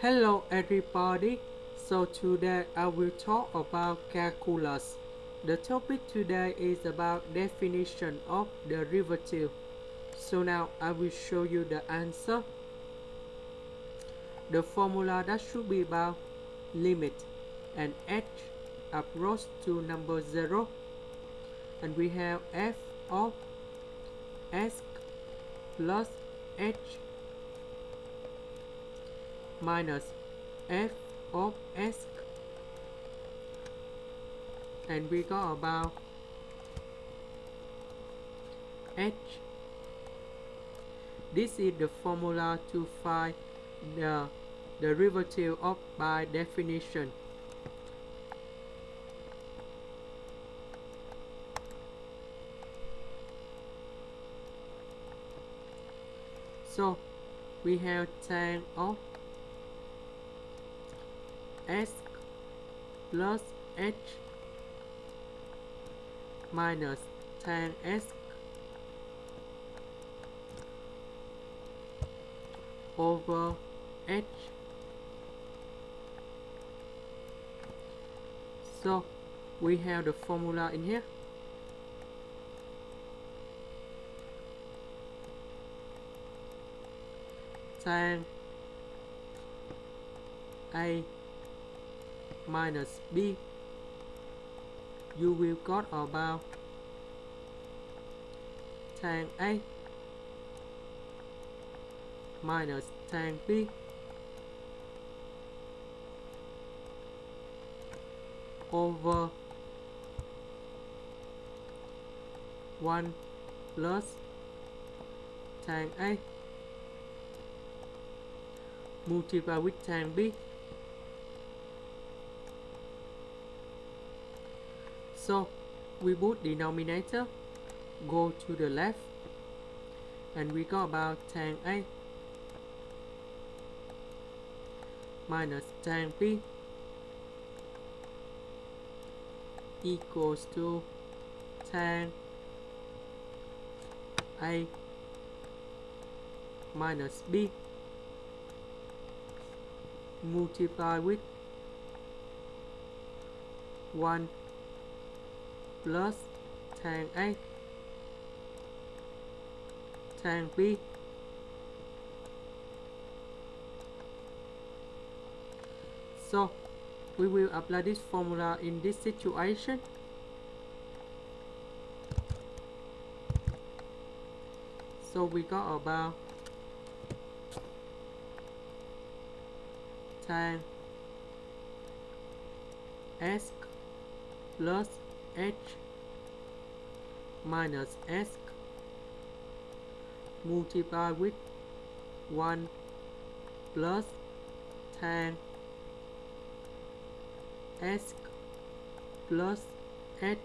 Hello everybody, so today I will talk about calculus. The topic today is about definition of derivative. So now I will show you the answer. The formula that should be about limit and h approach to number 0, and we have f of s plus h minus f of s, and we got about h. This is the formula to find the derivative of by definition. So we have tan of s plus h minus tan s over h. So we have the formula in here. Tan A minus B, you will got about tan A minus tan B over 1 plus tan A multiply with tan B. So we put denominator go to the left, and we got about tan A minus tan B equals to tan A minus B multiply with 1 plus tan A tan B. So we will apply this formula in this situation. So we got about tan s plus h minus s multiply with 1 plus tan s plus h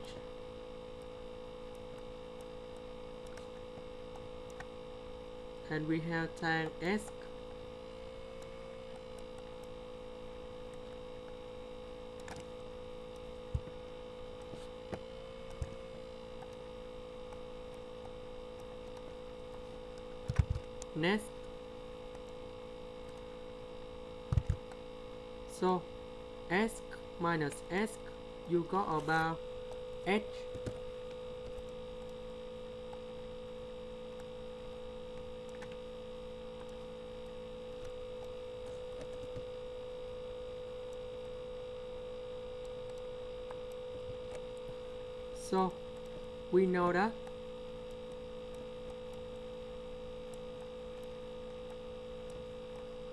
and we have tan s next. So s minus s, you got about h so we know that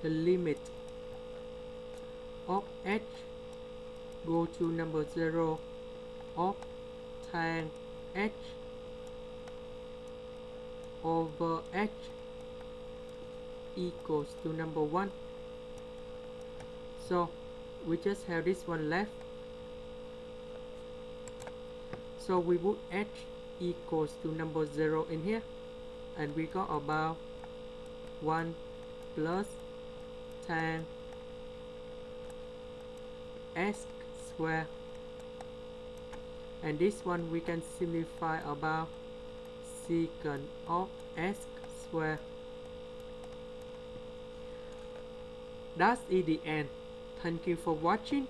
the limit of h go to number 0 of tan h over h equals to number 1. So we just have this one left. So we put h equals to number 0 in here, and we got about 1 plus tan s square, and this one we can simplify about secant of s square. That's it the end. Thank you for watching.